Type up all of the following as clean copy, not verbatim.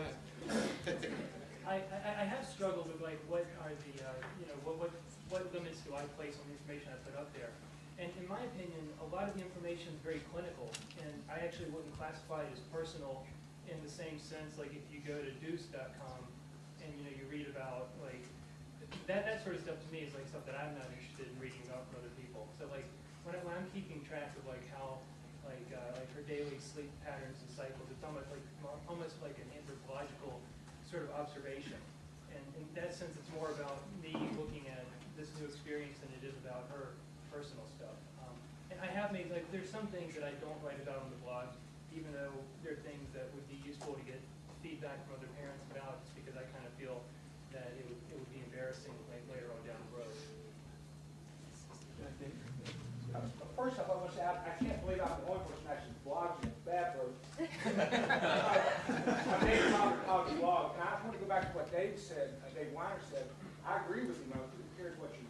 ahead. I have struggled with like what are the what limits do I place on the information I put up there? And in my opinion, a lot of the information is very clinical, and I actually wouldn't classify it as personal in the same sense. Like if you go to deuce.com and you read about like that sort of stuff, to me is like stuff that I'm not interested in reading about from other people. So like when I'm keeping track of like how like her daily sleep patterns and cycles, it's almost like an anthropological sort of observation. And in that sense, it's more about me looking at this new experience than it is about her personal stuff. And I have made, like, there's some things that I don't write about on the blog, even though they're things that would be useful to get feedback from other parents about, just because I kind of feel that it would be embarrassing like later on down the road. First off, I want to say I can't believe I'm the only person who actually blogs in the bathroom. I'm Dave College blog, and I want to go back to what Dave said. Dave Weiner said. I agree with him. Who cares what you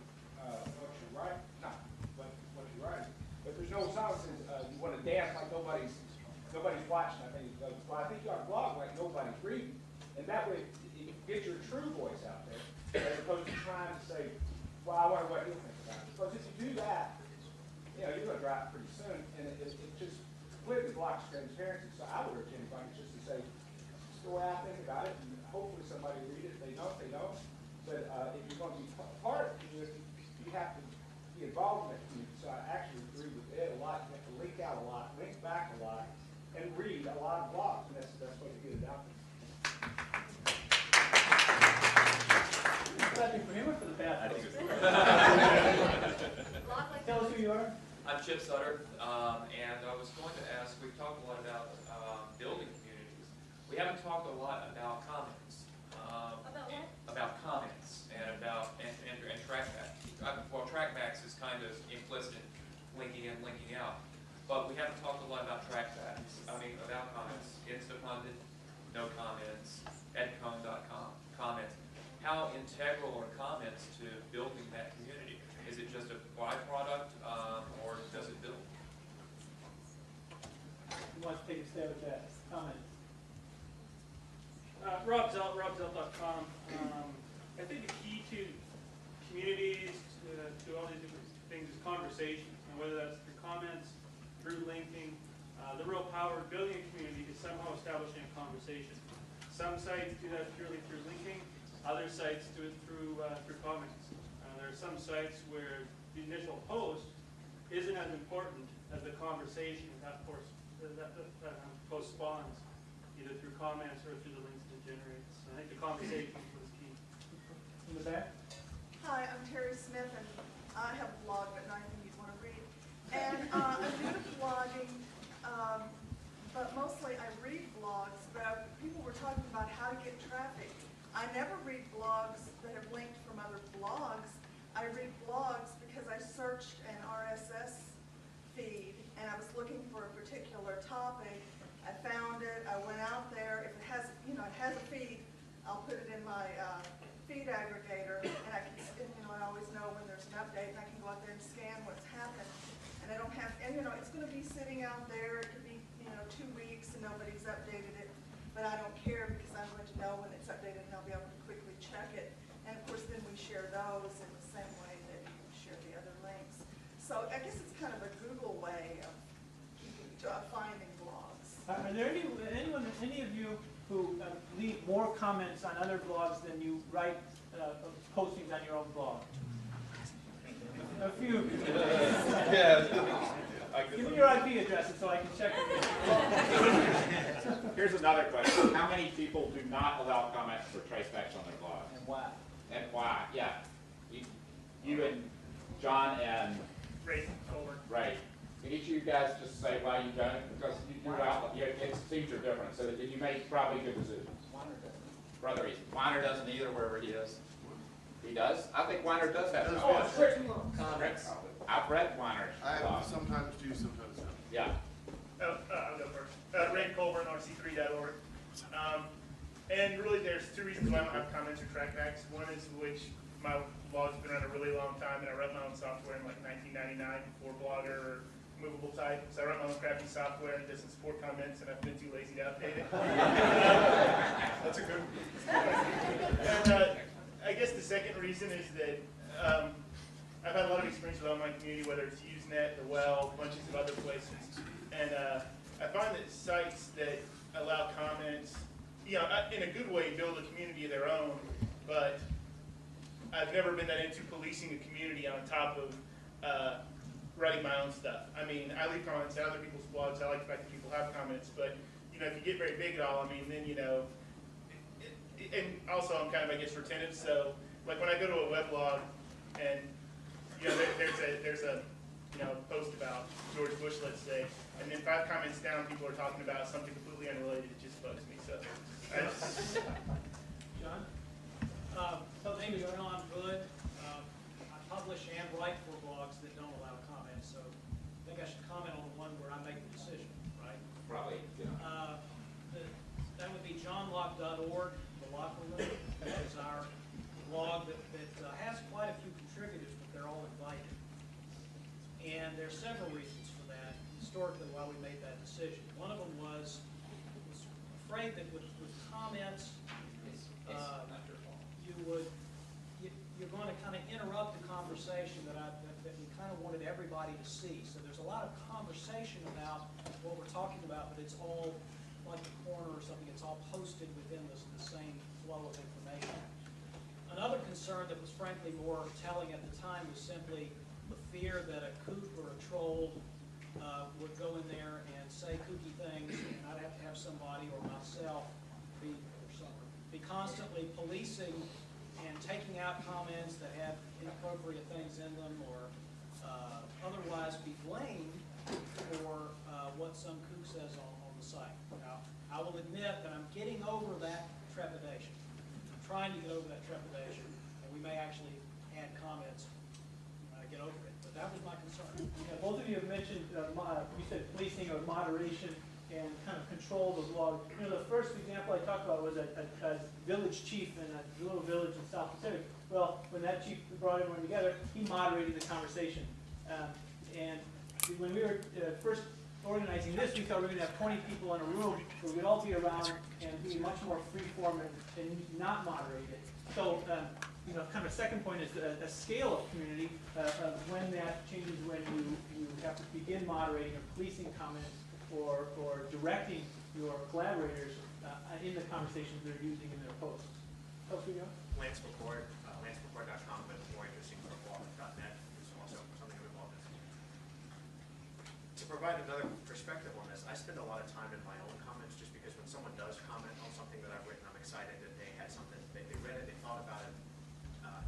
write? Not what you write. But there's no song that says you want to dance like nobody's watching. I think well, I think you ought to blog like nobody's reading, and that way you get your true voice out there, as opposed to trying to say, well, I wonder what you think about it. Because if you do that, you're going to drop pretty soon, and it just completely blocks transparency. So I would urge anybody just to say, just the way I think about it, and hopefully somebody will read it. If they don't, they don't. But if you're going to be part of the community, you have to be involved in that community. So I actually agree with Ed a lot. You have to link out a lot, link back a lot, and read a lot of blogs, and that's the best way to get it out there. Clapping for him or for the bathroom? Tell us who you are. I'm Chip Sutter, and I was going to ask, we've talked a lot about building communities. We haven't talked a lot about comments. About what? About comments and about and trackbacks. Well, trackbacks is kind of implicit in linking in, linking out. But we haven't talked a lot about trackbacks. I mean, about comments. Instafunded, no comments, edcom.com, comments. How integral are comments to building that community? Is it just a byproduct, or does it build? Who wants to take a stab at that? Comment. RobZelt.com. I think the key to communities, to all these different things, is conversation. And whether that's through comments, through linking, the real power of building a community is somehow establishing a conversation. Some sites do that purely through linking. Other sites do it through comments. There are some sites where the initial post isn't as important as the conversation that post spawns, either through comments or through the links it generates. I think the conversation was key. In the back. Hi, I'm Terry Smith, and I have a blog, but not anything you'd want to read. And I'm new to blogging, but mostly I read blogs. But people were talking about how to get traffic. I never read blogs that have linked from other blogs. I read blogs because I searched an RSS feed, and I was looking for a particular topic. I found it. I went out there. If it has, it has a feed, I'll put it in my feed aggregator, and I can, I always know when there's an update, and I can go out there and scan what's happened. And I don't have, and it's going to be sitting out there. It could be, 2 weeks, and nobody's updated it. But I don't care because I'm going to know when it's updated, and I'll be able to quickly check it. And of course, then we share those in the same way that you share the other links. So I guess it's kind of a Google way of finding blogs. Are there any of you who leave more comments on other blogs than you write postings on your own blog? A few. Yeah. Give me your IP addresses so I can check it. Here's another question. How many people do not allow comments or tracebacks on their blog? And why? And why? Yeah. You and John and Ray Colbert. Ray. Can each of you guys just say why you don't? Because it seems you're different. So that you made probably good decisions. Brother, Weiner doesn't either wherever he is. He does? I think Weiner does have comments. I've read Weiner's blog. Sometimes do, sometimes don't. Yeah. I'll go first. Ray Colbert, RC3.org. And really there's two reasons why I don't have comments or trackbacks. One is which my blog's been around a really long time, and I wrote my own software in like 1999 before Blogger or movable type, so I write my own crappy software and it doesn't support comments, and I've been too lazy to update it. That's a good one. And I guess the second reason is that I've had a lot of experience with online community, whether it's Usenet, The Well, bunches of other places, and I find that sites that allow comments, you know, in a good way, build a community of their own, but I've never been that into policing a community on top of writing my own stuff. I mean, I leave comments on other people's blogs. I like the fact that people have comments, but you know, if you get very big at all, I mean, then you know. And also, I'm kind of, I guess, retentive. So, like when I go to a weblog, and you know, there's a you know post about George Bush, let's say, and then 5 comments down, people are talking about something completely unrelated. It just bugs me. So, John? So things are going on good. I publish and write for blogs that don't allow comments, so I think I should comment on the one where I make the decision, right? Probably, yeah. That would be johnlocke.org, the locker room. That is our blog that has quite a few contributors, but they're all invited. And there's several reasons for that, historically, why we made that decision. One of them was afraid that with comments, you're going to kind of interrupt the conversation that we kind of wanted everybody to see. So there's a lot of conversation about what we're talking about, but it's all like a corner or something. It's all posted within the same flow of information. Another concern that was frankly more telling at the time was simply the fear that a kook or a troll would go in there and say kooky things, and I'd have to have somebody or myself be constantly policing and taking out comments that have inappropriate things in them, or otherwise be blamed for what some kook says on the site. Now, I will admit that I'm getting over that trepidation. I'm trying to get over that trepidation, and we may actually add comments when I get over it. But that was my concern. Yeah, both of you have mentioned, you said policing or moderation and kind of control the blog. You know, the first example I talked about was a village chief in a little village in South Pacific. Well, when that chief brought everyone together, he moderated the conversation. And when we were first organizing this, we thought we were going to have 20 people in a room where we'd all be around and be much more free-form and not moderate it. So, you know, kind of second point is a scale of community. When that changes, when you have to begin moderating or policing comments, or directing your collaborators in the conversations they're using in their posts. Lance McCord, lancepmccord.com, but more interesting for blog.net is also something I'm involved in. To provide another perspective on this, I spend a lot of time in my own comments just because when someone does comment on something that I've written, I'm excited that they had something, they read it, they thought about it.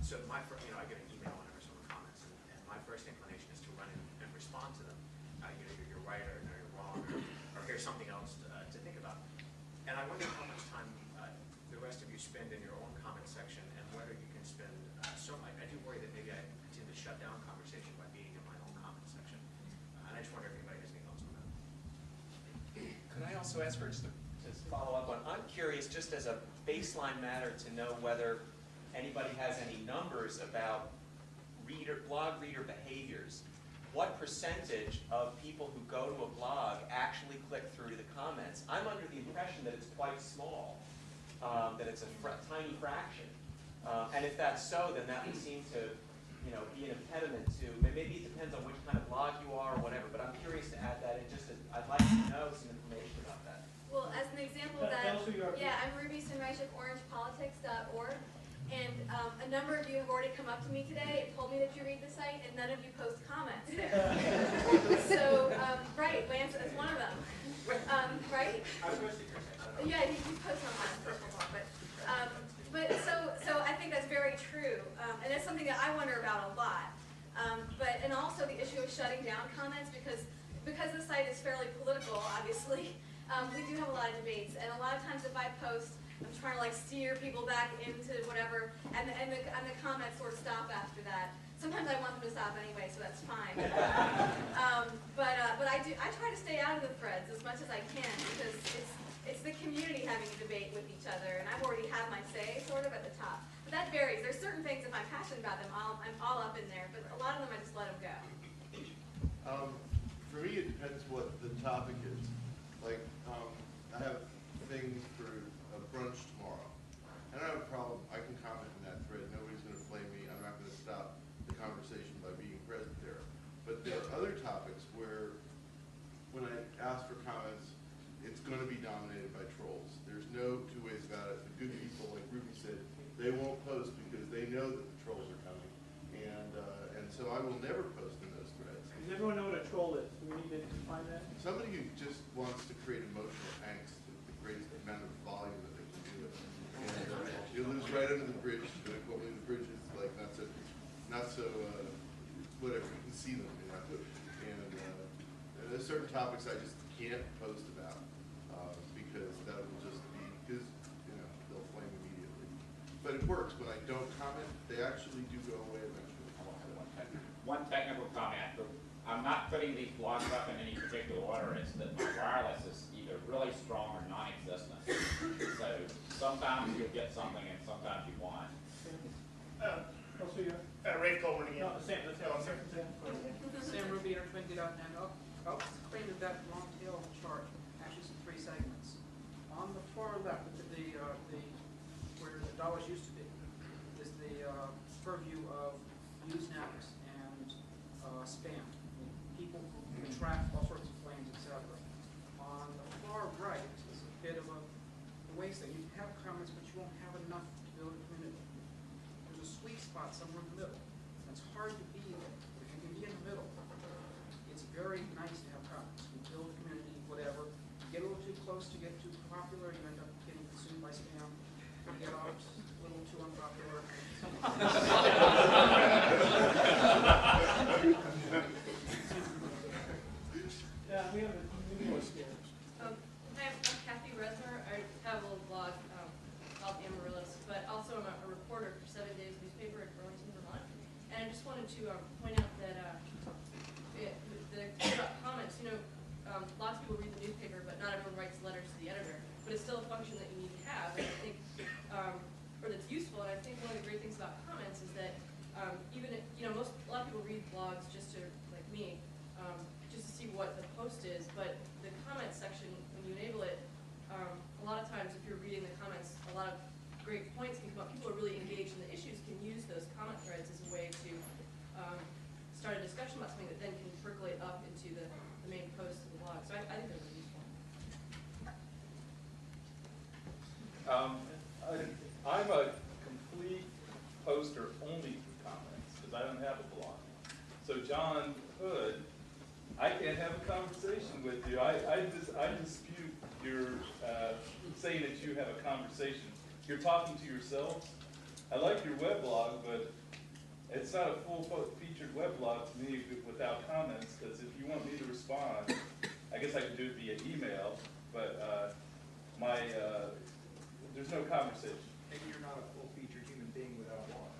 So I get an email whenever someone comments, and my first inclination is to run in and respond to them. You're right, or no, you're wrong, or here's something else to think about. And I wonder how much time the rest of you spend in your own comment section, and whether you can spend so much. I do worry that maybe I tend to shut down conversation by being in my own comment section. And I just wonder if anybody has any thoughts on that. Could I also ask for just to follow up on, I'm curious, just as a baseline matter, to know whether anybody has any numbers about blog reader behaviors. What percentage of people who go to a blog actually click through to the comments? I'm under the impression that it's quite small, that it's a tiny fraction. And if that's so, then that would seem to, be an impediment to, maybe it depends on which kind of blog you are or whatever, but I'm curious to add that in, I'd like to know some information about that. Well, as an example of that, yeah, I'm Ruby Sunrise of orangepolitics.org. And a number of you have already come up to me today and told me that you read the site, and none of you post comments there. So, right, Lance is one of them. Right? I was posting your site. Yeah, he posts on my personal blog, but so I think that's very true, and that's something that I wonder about a lot. And also the issue of shutting down comments because the site is fairly political, obviously. We do have a lot of debates, and a lot of times if I post, I'm trying to steer people back into whatever, and the comments sort of stop after that. Sometimes I want them to stop anyway, so that's fine. But I try to stay out of the threads as much as I can because it's the community having a debate with each other, and I've already had my say sort of at the top. But that varies. There's certain things if I'm passionate about them, I'm all up in there. But a lot of them I just let them go. For me, it depends what the topic is. Like, I have things for a brunch tomorrow. I don't have a problem. I can comment in that thread. Nobody's going to flame me. I'm not going to stop the conversation by being present there. But there are other topics where, when I ask for comments, it's going to be dominated by trolls. There's no two ways about it. The good people, like Ruby said, they won't post because they know that the trolls are coming. And so I will never post in those threads. Does everyone know what a troll is? Do we need to define that? Somebody who just wants to create emotional angst with the greatest amount of volume that they can do it. And you lose right under the bridge. Well, the bridge is like not so whatever. You can see them, you know. And there's certain topics I just can't post about because that will just be because they'll flame immediately. But it works when I don't comment. They actually do go away eventually. One technical comment. I'm not putting these blogs up in any particular order. It's that my wireless is either really strong or non-existent. So sometimes you'll get something and sometimes you won't. Ray Coleman again. No, Sam, let's have Sam Ruby, Inter20.net. I'll explain that long tail chart, actually some 3 segments. On the far left, where the dollars used to be, is the purview of Usenet and spam. People who track all sorts of flames, etc. On the far right is a bit of a waste that you have comments, but you won't have enough to build a community. There's a sweet spot somewhere in the middle. It's hard to be there. If you can be in the middle, it's very nice to have comments. You build a community, whatever. You get a little too close to get too popular, you end up getting consumed by spam. You get off a little too unpopular. Yeah, we have a new more skills. Hi, I'm Kathy Resner. I have a little blog called Amaryllis, but also I'm a reporter for 7 Days newspaper in Burlington, Vermont. And I just wanted to point out that about comments, lots of people read the newspaper, but not everyone writes letters to the editor. But it's still a function that you need to have, and I think, or that's useful. And I think one of the great things about comments is that even if, a lot of people read blogs just to, like me, just to see what the post is. But the comments section, when you enable it, a lot of times if you're reading the comments, a lot of great points can come up. People are really engaged in the issues, can use those comment threads as a way to start a discussion about something that then can percolate up into the main post of the blog. So I think they're really useful. I'm a complete poster only for comments because I don't have a blog. So John Hood, I can't have a conversation with you. I dispute your saying that you have a conversation. You're talking to yourselves. I like your weblog, but it's not a full-featured weblog to me without comments, because if you want me to respond, I guess I could do it via email, but there's no conversation. Maybe you're not a full-featured human being without a blog.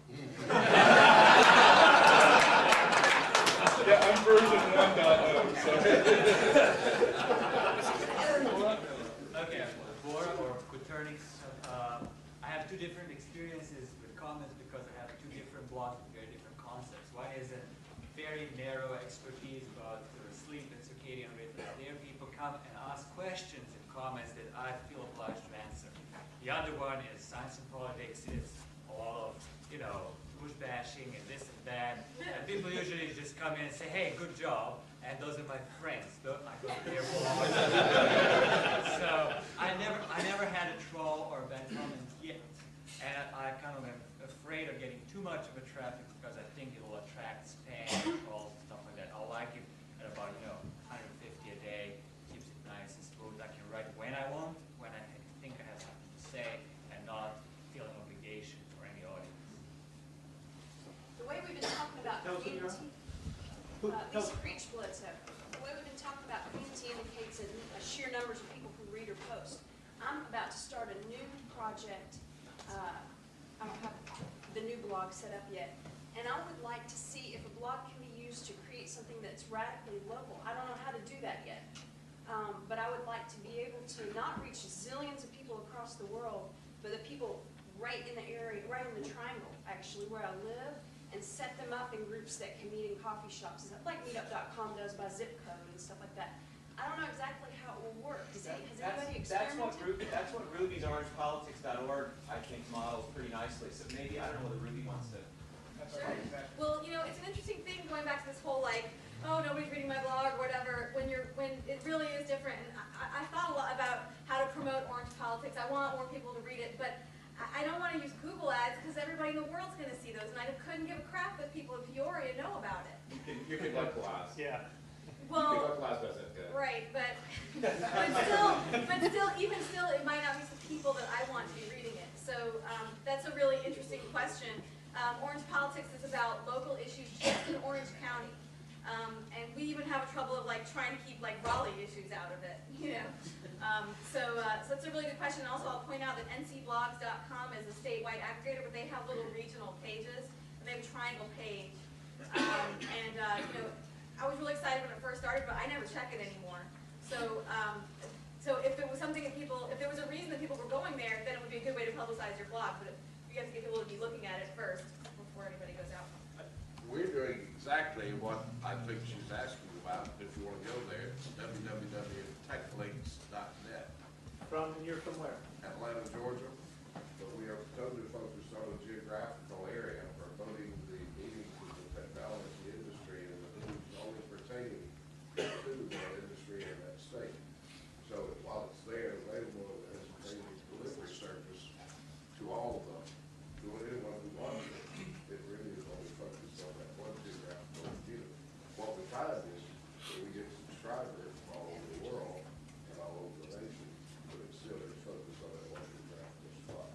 Yeah, I'm version 1.0, so. Okay, Bora or Kuternix. I have 2 different experiences with comments because I have 2 different blogs with very different concepts. One is a very narrow expertise about sleep and circadian rhythm. There people come and ask questions and comments that I feel obliged to answer. The other one is science and politics. It's all of, push bashing and this and that. And people usually just come in and say, hey, good job. And those are my friends. I go to their blog. So I never had a troll or a bad comment yet. And I kind of am afraid of getting too much of a traffic because I think it'll attract spam, trolls, and stuff like that. I'll like it at about 150 a day. Keeps it nice and smooth. I can write when I want, when I think I have something to say, and not feel an obligation for any audience. The way we've been talking about community, Lisa Creech Blitzer, the way we've been talking about community indicates a sheer numbers of people who read or post. I'm about to start a new project. I don't have the new blog set up yet. And I would like to see if a blog can be used to create something that's radically local. I don't know how to do that yet. But I would like to be able to not reach zillions of people across the world, but the people right in the area, right in the triangle, actually, where I live, and set them up in groups that can meet in coffee shops, like meetup.com does by zip code and stuff like that. I don't know exactly how it will work. Has anybody experimented? That's what Ruby's orangepolitics.org, I think, models pretty nicely. So maybe, I don't know whether Ruby wants to. Sure. Well, you know, it's an interesting thing going back to this whole like, oh, nobody's reading my blog or whatever, when it really is different. And I thought a lot about how to promote orange politics. I want more people to read it, but I don't want to use Google ads because everybody in the world's going to see those, and I couldn't give a crap if people in Peoria know about it. You can localize. Yeah. Well, you can localize does it good. Right, but even still, it might not be the people that I want to be reading it. So that's a really interesting question. Orange politics is about local issues just in Orange County. And we even have a trouble of like trying to keep like Raleigh issues out of it, you know. So that's a really good question. And also I'll point out that ncblogs.com is a statewide aggregator, but they have little regional pages, and they have a triangle page. You know, I was really excited when it first started, but I never check it anymore. So so if it was something that if there was a reason that people were going there, then it would be a good way to publicize your blog. But you have to get people to be looking at it first before anybody goes out. We're doing exactly what I think she's asking about. If you want to go there, it's www.techlinks.net. You're from where? Atlanta, Georgia. But we are totally focused on a geographical area. We're promoting the meetings of the technology industry and the news only pertaining to that industry and that state. So while it's there, available as a daily delivery service to all of them, to anyone who wants it, it really is only focused on that one geographical unit. What we find is that we get subscribers from all over the world and all over the nation, but it still is focused on that one geographical spot.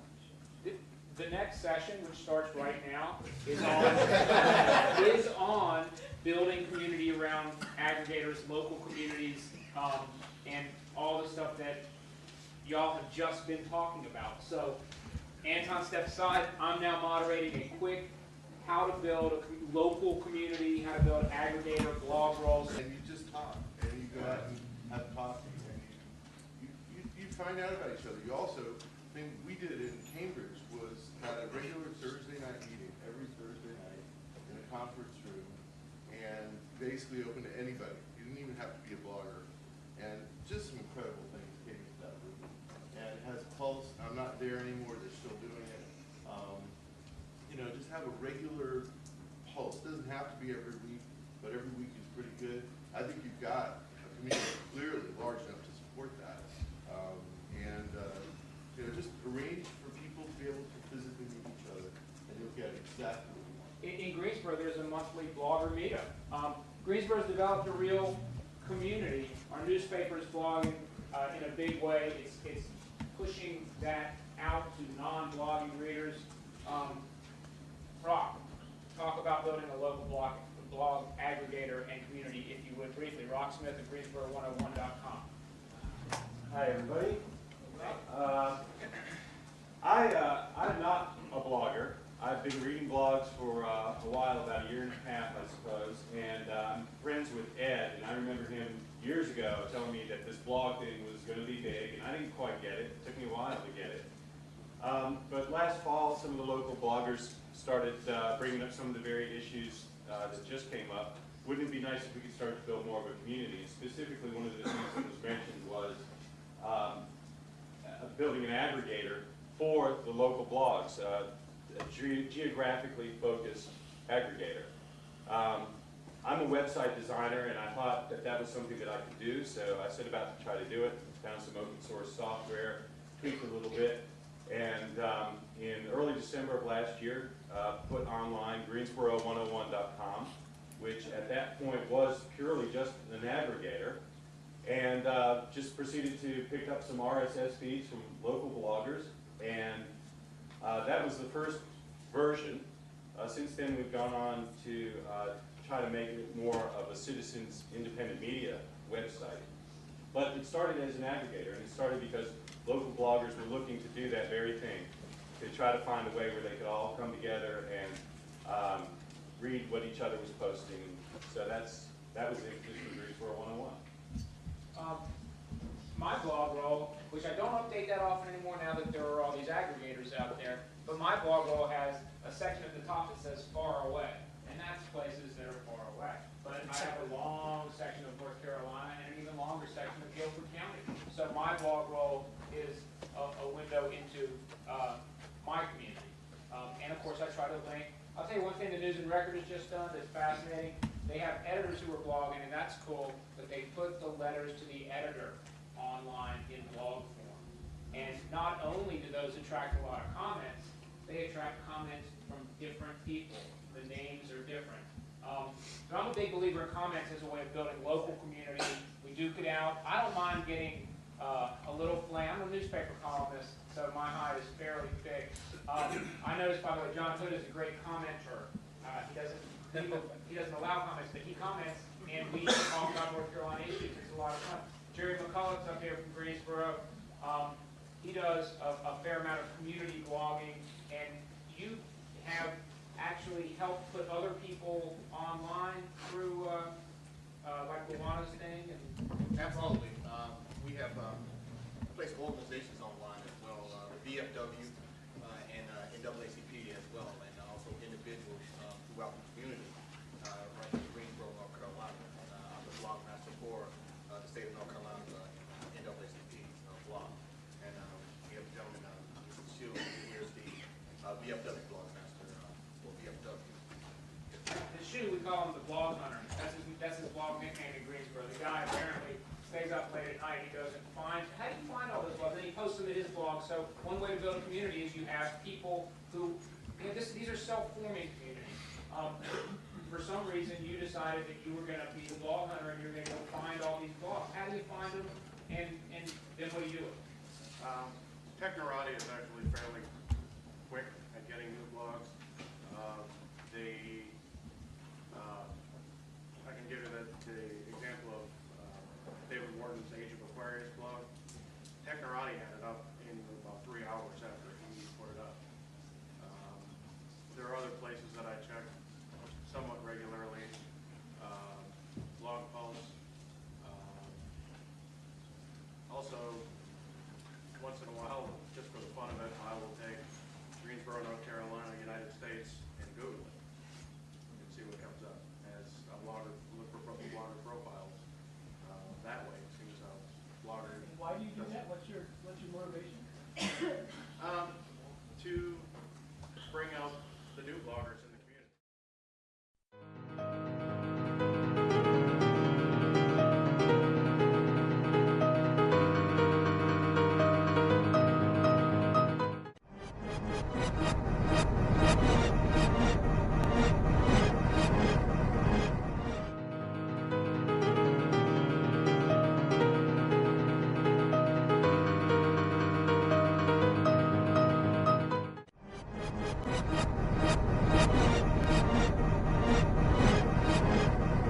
The next session, which starts right now, is on building community around aggregators, local communities, and all the stuff that y'all have just been talking about. So Anton stepped aside. I'm now moderating a quick how to build a local community, how to build aggregator blog roles. And you just talk, and you go out and have coffee, and you find out about each other. You also, I mean, we did it in Cambridge, was had a regular Thursday night meeting every Thursday night in a conference room, and basically open to anybody. You didn't even have to be a blogger, and just some incredible things came into that room. And it has Pulse. I'm not there anymore. They're still doing it. You know, just have a regular pulse. It doesn't have to be every week, but every week is pretty good. I think you've got a community clearly large enough to support that. You know, just arrange for people to be able to physically meet each other, and you'll get exactly what you want. In Greensboro, there's a monthly blogger meetup. Greensboro's developed a real community. Our newspaper is blogging in a big way. It's pushing that out to non-blogging readers. Rock, talk about building a local blog aggregator and community, if you would, briefly. Rock Smith at Greensboro101.com. Hi, everybody. I'm not a blogger. I've been reading blogs for a while, about a year and a half, I suppose, and I'm friends with Ed, and I remember him years ago telling me that this blog thing was going to be big, and I didn't quite get it. It took me a while to get it. But last fall, some of the local bloggers started bringing up some of the very issues that just came up. Wouldn't it be nice if we could start to build more of a community? Specifically, one of the things that was mentioned was building an aggregator for the local blogs, a geographically focused aggregator. I'm a website designer, and I thought that that was something that I could do, so I set about to try to do it. Found some open source software, tweaked a little bit, and in early December of last year, put online Greensboro101.com, which at that point was purely just an aggregator, and just proceeded to pick up some RSS feeds from local bloggers, and that was the first version. Since then, we've gone on to try to make it more of a citizens independent media website. But it started as an aggregator, and it started because local bloggers were looking to do that very thing, to try to find a way where they could all come together and read what each other was posting. So that was the impetus for Greensboro 101. My blog role, which I don't update that often anymore now that there are all these aggregators out there, but my blog role has a a section at the top that says far away, and that's places that are far away. But I have a long section of North Carolina and an even longer section of Guilford County. So my blog roll is a window into my community. And of course I try to link. I'll tell you one thing the News and Record has just done that's fascinating. They have editors who are blogging, and that's cool, but they put the letters to the editor online in blog form. And not only do those attract a lot of comments, they attract comments from different people. The names are different. So I'm a big believer in comments as a way of building local community. We duke it out. I don't mind getting a little flame. I'm a newspaper columnist, so my hide is fairly thick. I noticed, by the way, John Hood is a great commenter. He doesn't allow comments, but he comments, and we talk about North Carolina issues. It's a lot of fun. Jerry McCullough's up here from Greensboro. He does a fair amount of community blogging, and you have actually helped put other people online through like Luana's thing. Absolutely. We have placed organizations online as well, the VFW and NAACP as well, and also individuals throughout the community, right in Greensboro, North Carolina. I'm the blog master for the state of North Carolina NAACP blog. And we have a gentleman, Mr. Shields, who is the VFW blog master for VFW. The shoe, we call him the blog hunter. That's his blog nickname in Greensboro. The guy apparently stays up late at night. He goes and finds, how do you find all those blogs? And he posts them to his blog. So one way to build a community is you have people who, these are self-forming communities. For some reason, you decided that you were going to be the blog hunter and you're going to go find all these blogs. How do you find them? And then what do you do? Technorati is actually fairly quick at getting new blogs. I can give you the example of David Warden's Age of Aquarius blog. Technorati had it up in about 3 hours after he put it up. There are other places that I check somewhat regularly. Blog Pulse. Also, once in a while, just for the fun of it, I will take Greensboro, North Carolina, United States, and Google it and see what comes up. As a blogger, look for blogger profiles. That way, it seems how bloggers. Why do you do that? What's your motivation? To bring out the new bloggers